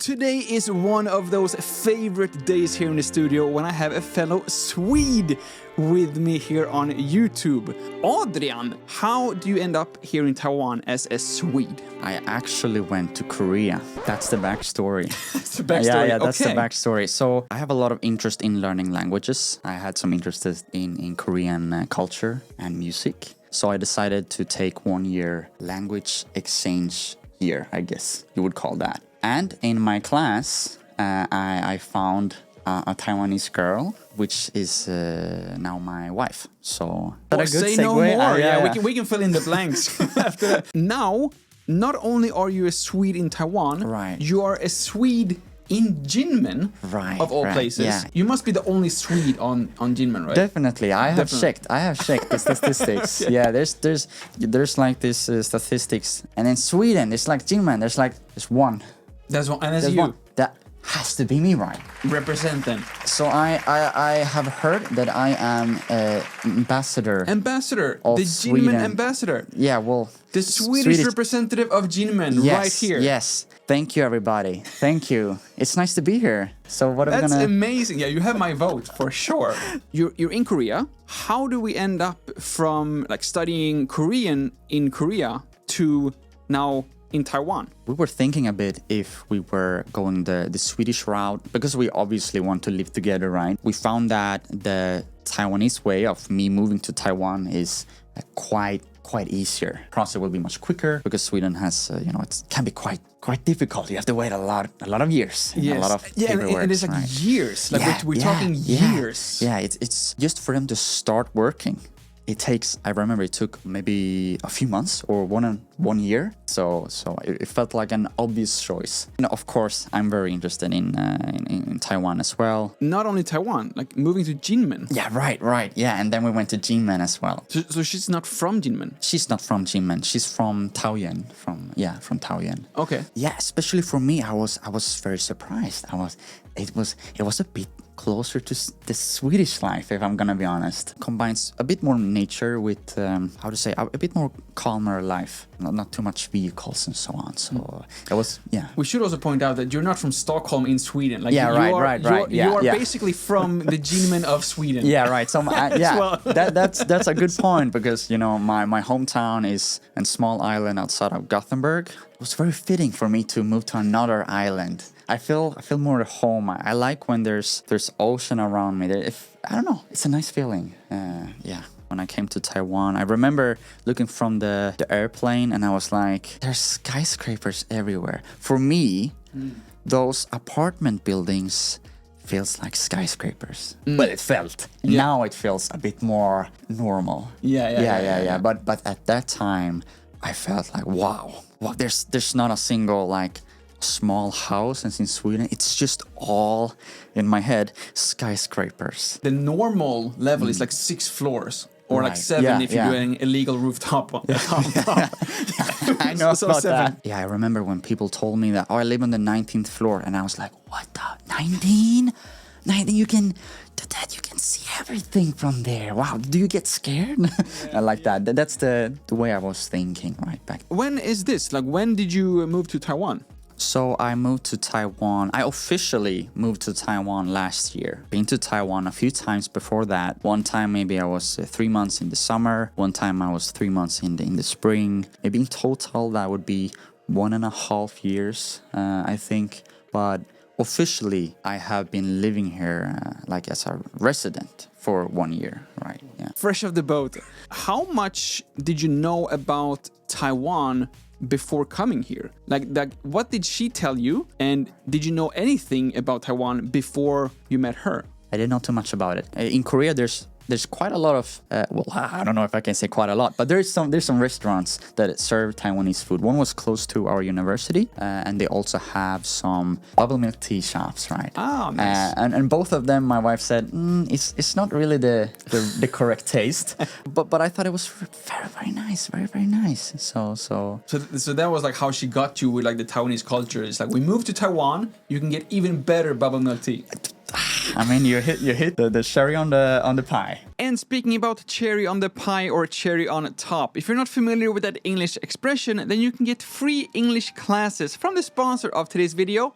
Today is one of those favorite days here in the studio when I have a fellow Swede with me here on YouTube. Adrian, how do you end up here in Taiwan as a Swede? I actually went to Korea. That's the backstory. That's the backstory. Yeah, that's okay. the backstory. So I have a lot of interest in learning languages. I had some interest in Korean culture and music. So I decided to take 1 year language exchange year, I guess you would call that. And in my class, I found a Taiwanese girl, which is now my wife. So say no more. We can fill in the blanks after that. Now, not only are you a Swede in Taiwan, right. You are a Swede in Kinmen, right, of all places. Yeah. You must be the only Swede on Kinmen, right? Definitely. I have checked the statistics. Yeah, there's like this statistics. And in Sweden, it's like Kinmen, there's one. That's one, and that's you. One. That has to be me, right? Represent them. So I have heard that I am an ambassador. Ambassador, the Kinmen ambassador. Yeah, well, the Swedish representative of Kinmen, right here. Yes. Thank you, everybody. Thank you. It's nice to be here. So what are we gonna? That's amazing. Yeah, you have my vote for sure. You're in Korea. How do we end up from like studying Korean in Korea to now in Taiwan? We were thinking a bit if we were going the Swedish route, because we obviously want to live together, right? We found that the Taiwanese way of me moving to Taiwan is quite easier. Process will be much quicker because Sweden has, it can be quite difficult. You have to wait a lot of years. Yes. A lot of paperwork. And it's like years. Like we're talking years. Yeah, it's just for them to start working. I remember it took maybe a few months or one year. So it felt like an obvious choice. And of course, I'm very interested in Taiwan as well. Not only Taiwan, like moving to Kinmen. Yeah, right. Yeah, and then we went to Kinmen as well. So she's not from Kinmen? She's not from Kinmen. She's from Taoyuan. From Taoyuan. Okay. Yeah, especially for me, I was very surprised. It was a bit closer to the Swedish life, if I'm gonna be honest. Combines a bit more nature with, a bit more calmer life. Not too much vehicles and so on. So it was, yeah. We should also point out that you're not from Stockholm in Sweden. Like right. You are basically from the Kinmen of Sweden. Yeah, right. So that's a good point because, my hometown is a small island outside of Gothenburg. It was very fitting for me to move to another island. I feel more at home. I like when there's ocean around me. I don't know, it's a nice feeling. When I came to Taiwan, I remember looking from the airplane and I was like, there's skyscrapers everywhere. For me, those apartment buildings feels like skyscrapers. But it felt. Yeah. Now it feels a bit more normal. Yeah. But at that time, I felt like, wow, there's not a single like small house as in Sweden. It's just all in my head skyscrapers. The normal level is like 6 floors or like 7 if you're doing illegal rooftop on top. I know about that. Yeah, I remember when people told me that, I live on the 19th floor, and I was like, what the 19? 19, you can see everything from there. Wow, do you get scared? I like that. That's the way I was thinking right back. When is this? Like, when did you move to Taiwan? So I moved to Taiwan. I officially moved to Taiwan last year. Been to Taiwan a few times before that. One time maybe I was 3 months in the summer. One time I was 3 months in the spring. Maybe in total that would be 1.5 years, I think. But officially I have been living here as a resident for 1 year, right? Yeah. Fresh off the boat. How much did you know about Taiwan before coming here? Like, what did she tell you? And did you know anything about Taiwan before you met her? I didn't know too much about it. In Korea, there's quite a lot of, I don't know if I can say quite a lot, but there's some restaurants that serve Taiwanese food. One was close to our university, and they also have some bubble milk tea shops, right? Oh, nice. And both of them, my wife said, it's not really the correct taste, but I thought it was very, very nice, very, very nice. So that was like how she got you with like the Taiwanese culture. It's like, we moved to Taiwan, you can get even better bubble milk tea. I mean, you hit the cherry on the pie. And speaking about cherry on the pie or cherry on top, if you're not familiar with that English expression, then you can get free English classes from the sponsor of today's video,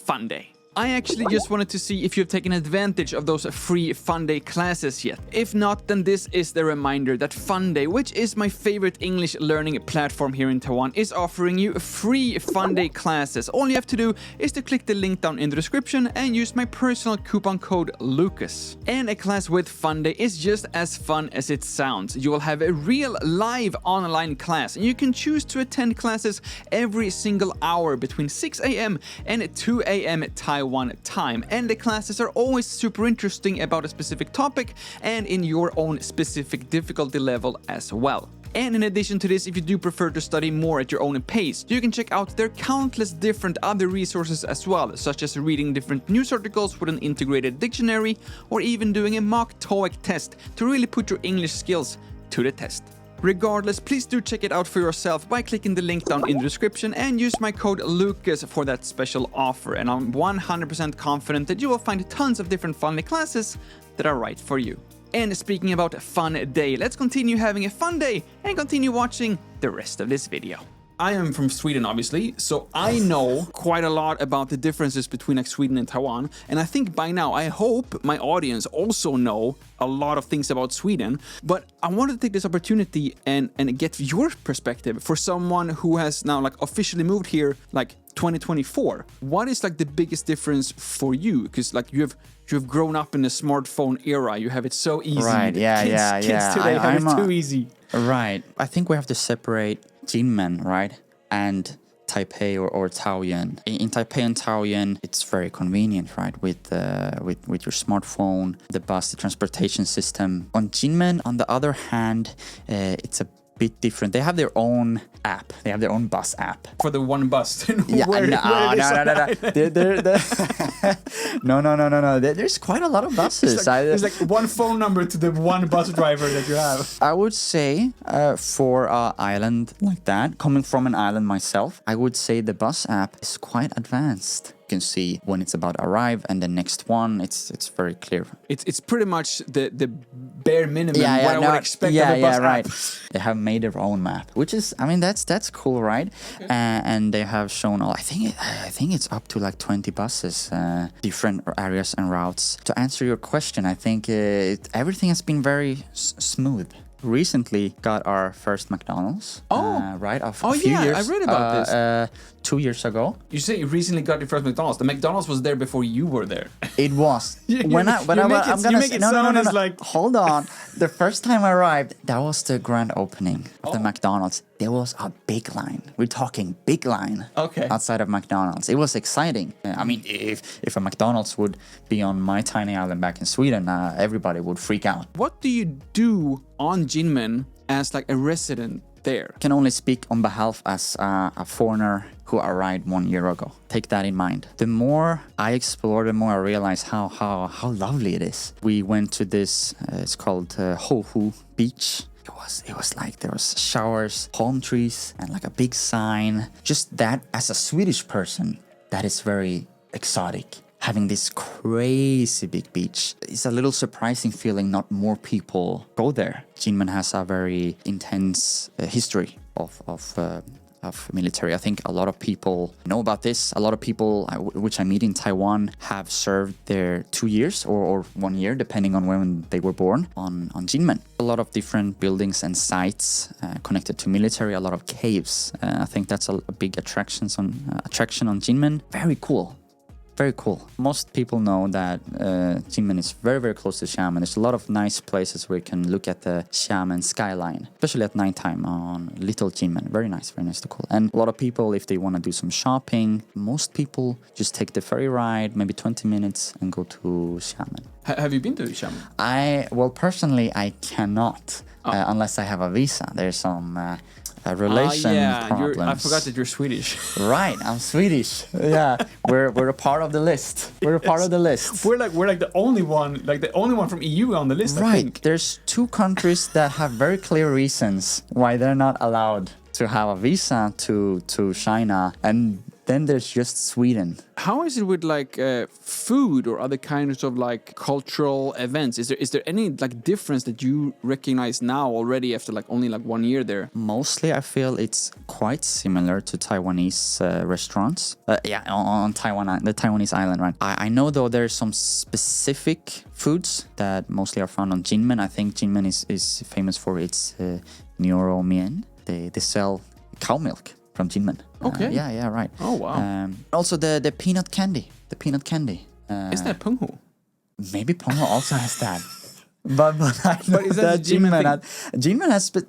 Funday. I actually just wanted to see if you've taken advantage of those free Funday classes yet. If not, then this is the reminder that Funday, which is my favorite English learning platform here in Taiwan, is offering you free Funday classes. All you have to do is to click the link down in the description and use my personal coupon code Lukas. And a class with Funday is just as fun as it sounds. You will have a real live online class, and you can choose to attend classes every single hour between 6 a.m. and 2 a.m. Taiwan time, and the classes are always super interesting about a specific topic and in your own specific difficulty level as well. And in addition to this, if you do prefer to study more at your own pace, you can check out their countless different other resources as well, such as reading different news articles with an integrated dictionary, or even doing a mock TOEIC test to really put your English skills to the test. Regardless, please do check it out for yourself by clicking the link down in the description and use my code Lukas for that special offer. And I'm 100% confident that you will find tons of different Funday classes that are right for you. And speaking about a fun day, let's continue having a fun day and continue watching the rest of this video. I am from Sweden, obviously, so I know quite a lot about the differences between like Sweden and Taiwan. And I think by now, I hope my audience also know a lot of things about Sweden. But I wanted to take this opportunity and get your perspective for someone who has now like officially moved here like 2024. What is like the biggest difference for you? Because like you've grown up in the smartphone era. You have it so easy. Right, Kids today have it too easy. Right. I think we have to separate Kinmen, right, and Taipei or Taoyuan. In Taipei and Taoyuan, it's very convenient, right, with your smartphone, the bus, the transportation system. On Kinmen, on the other hand, it's a bit different. They have their own app. They have their own bus app. For the one bus. No. There's quite a lot of buses. There's like one phone number to the one bus driver that you have. I would say for an island like that, coming from an island myself, I would say the bus app is quite advanced. Can see when it's about to arrive and the next one, it's very clear. It's pretty much the bare minimum what I would expect of a bus app. They have made their own map, which is, I mean, that's cool, right? Okay. And they have shown I think it's up to like 20 buses, different areas and routes. To answer your question, I think everything has been very smooth. Recently got our first McDonald's. Right? A few years, I read about this. 2 years ago. You say you recently got your first McDonald's. The McDonald's was there before you were there. It was. Hold on. The first time I arrived, that was the grand opening of the McDonald's. There was a big line. We're talking big line. Okay. Outside of McDonald's. It was exciting. I mean, if a McDonald's would be on my tiny island back in Sweden, everybody would freak out. What do you do on Kinmen as like a resident there? Can only speak on behalf as a foreigner who arrived 1 year ago. Take that in mind. The more I explore, the more I realize how lovely it is. We went to this, it's called Hohu Beach. It was like there was showers, palm trees, and like a big sign. Just that, as a Swedish person, that is very exotic. Having this crazy big beach. It's a little surprising feeling not more people go there. Kinmen has a very intense history of military. I think a lot of people know about this. A lot of people which I meet in Taiwan have served there 2 years or 1 year, depending on when they were born, on Kinmen. A lot of different buildings and sites connected to military, a lot of caves. I think that's a big attraction on Kinmen. Very cool. Very cool. Most people know that Kinmen is very, very close to Xiamen. There's a lot of nice places where you can look at the Xiamen skyline, especially at nighttime on Little Kinmen. Very nice to cool. And a lot of people, if they want to do some shopping, most people just take the ferry ride, maybe 20 minutes, and go to Xiamen. Have you been to Xiamen? Well, personally, I cannot unless I have a visa. There's some relation problems. I forgot that you're Swedish. Right, I'm Swedish. Yeah, we're a part of the list. We're a part of the list. We're like the only one from EU on the list. Right. I think. There's 2 countries that have very clear reasons why they're not allowed to have a visa to China, and then there's just Sweden. How is it with like food or other kinds of like cultural events? Is there any like difference that you recognize now already after like only like 1 year there? Mostly, I feel it's quite similar to Taiwanese restaurants. On Taiwan, the Taiwanese island, right? I know though there's some specific foods that mostly are found on Kinmen. I think Kinmen is famous for its Nyoro Mien. They sell cow milk from Kinmen. Okay. Right. Oh, wow. Also the peanut candy. The peanut candy. Is that Penghu? Maybe Penghu also has that. But I know But is that Kinmen has, but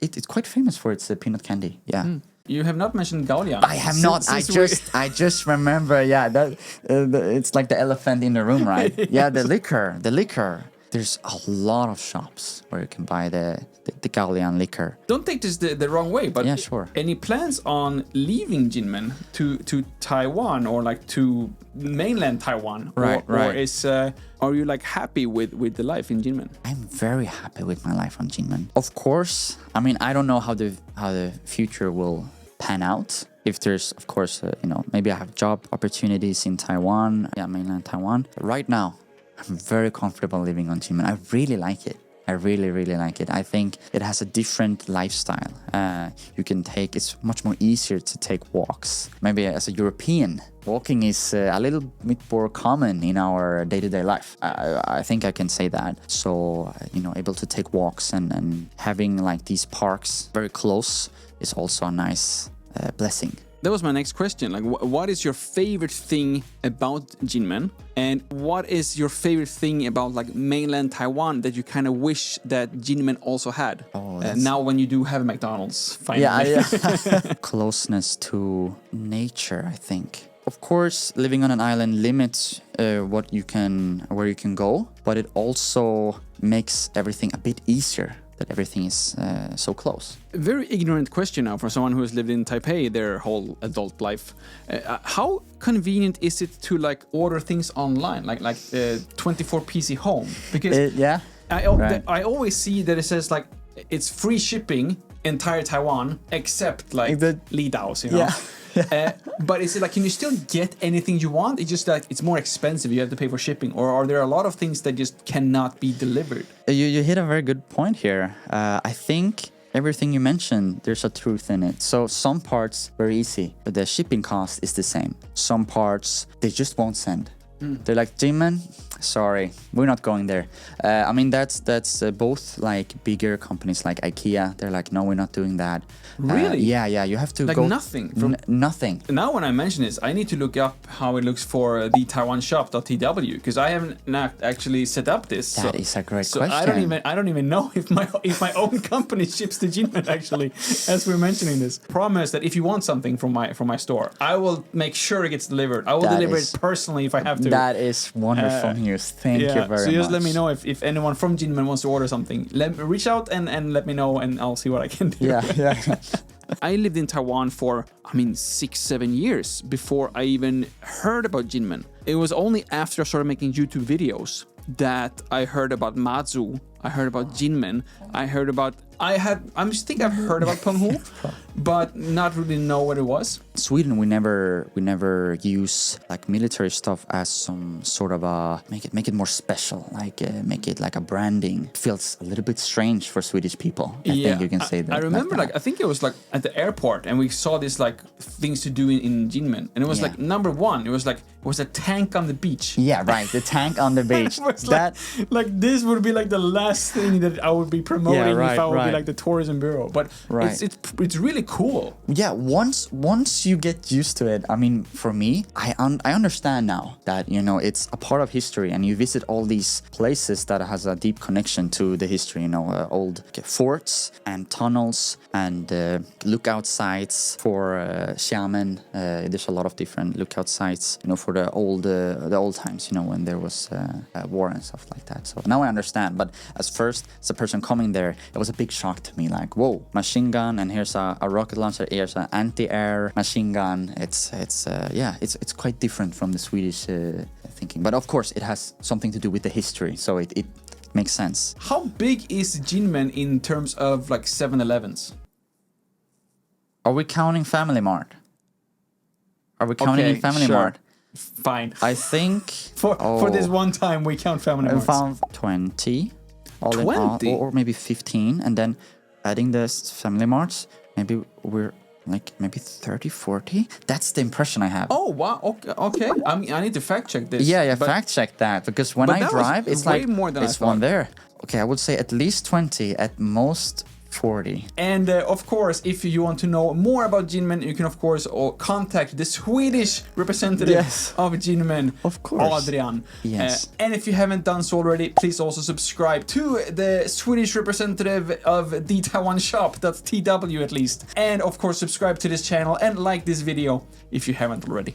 it's quite famous for its peanut candy. Yeah. You have not mentioned Gaoliang. I have not. I just remember. Yeah, that it's like the elephant in the room, right? Yeah, the liquor. There's a lot of shops where you can buy the Gaoliang liquor. Don't take this the wrong way, but yeah, sure. Any plans on leaving Kinmen to Taiwan or like to mainland Taiwan? Right. Or are you like happy with the life in Kinmen? I'm very happy with my life on Kinmen. Of course, I mean I don't know how the future will pan out. If there's, of course, maybe I have job opportunities in Taiwan, mainland Taiwan. But right now, I'm very comfortable living on Kinmen. I really like it. I really, really like it. I think it has a different lifestyle. It's much more easier to take walks. Maybe as a European, walking is a little bit more common in our day-to-day life. I think I can say that. So, able to take walks and having like these parks very close is also a nice blessing. That was my next question. Like, what is your favorite thing about Kinmen? And what is your favorite thing about like mainland Taiwan that you kind of wish that Kinmen also had? Now when you do have a McDonald's, finally. Yeah. Closeness to nature, I think. Of course, living on an island limits where you can go, but it also makes everything a bit easier. That everything is so close. A very ignorant question now for someone who has lived in Taipei their whole adult life. How convenient is it to like order things online, like 24 PC Home? Because I always see that it says like it's free shipping entire Taiwan except like Lidao's, but is it like, can you still get anything you want? It's just like it's more expensive. You have to pay for shipping, or are there a lot of things that just cannot be delivered? You hit a very good point here. I think everything you mentioned, there's a truth in it. So some parts very easy, but the shipping cost is the same. Some parts they just won't send. They're like, Kinmen, sorry, we're not going there. I mean, that's both like bigger companies like IKEA. They're like, no, we're not doing that. Really? Yeah. You have to like go. Nothing. Nothing. Now, when I mention this, I need to look up how it looks for the Taiwan shop.tw because I haven't not actually set up this. That is a great question. I don't even know if my own company ships to Kinmen actually. As we're mentioning this, promise that if you want something from my store, I will make sure it gets delivered. I will deliver it personally if I have to. That is wonderful news. Thank you very much. So just let me know if anyone from Kinmen wants to order something. Reach out and let me know, and I'll see what I can do. Yeah. I lived in Taiwan for, 6-7 years before I even heard about Kinmen. It was only after I started making YouTube videos that I heard about Mazu. I heard about Kinmen. I think I've heard about Penghu, but not really know what it was. Sweden, we never use like military stuff as some sort of a make it more special, like make it like a branding. It feels a little bit strange for Swedish people. I think you can say that. I remember I think it was like at the airport, and we saw these like things to do in Kinmen, and it was like number one. It was a tank on the beach. Yeah, right. The tank on the beach. like this would be like the last thing that I would be promoting if I would be like the tourism bureau. But it's really cool. Yeah, once you get used to it, I mean, for me, I understand now that it's a part of history, and you visit all these places that has a deep connection to the history. Old forts and tunnels and lookout sites for Xiamen. There's a lot of different lookout sites, for the old times, when there was war and stuff like that. So now I understand. But as a person coming there, it was a big shock to me. Like, whoa, machine gun, and here's a rocket launcher. Here's an anti-air machine gun. It's quite different from the Swedish thinking. But of course, it has something to do with the history. So it makes sense. How big is Kinmen in terms of like 7-Elevens? Are we counting Family Mart? Are we counting Family Mart? Fine. I think for this one time we count Family Mart. I found 20 all in all, or maybe 15, and then adding the Family Marts, maybe we're like maybe 30, 40. That's the impression I have. Oh wow, okay. I need to fact check this. Yeah, fact check that, because when I drive, it's way like more than it's one there. Okay, I would say at least 20, at most 40. And of course, if you want to know more about Kinmen, you can of course contact the Swedish representative of Kinmen, of course, Adrian. Yes. And if you haven't done so already, please also subscribe to the Swedish representative of the Taiwan shop. That's TW at least. And of course, subscribe to this channel and like this video if you haven't already.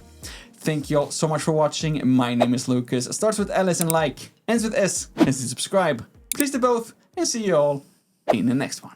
Thank you all so much for watching. My name is Lukas. Starts with L as in like, ends with S as in subscribe. Please do both, and see you all in the next one.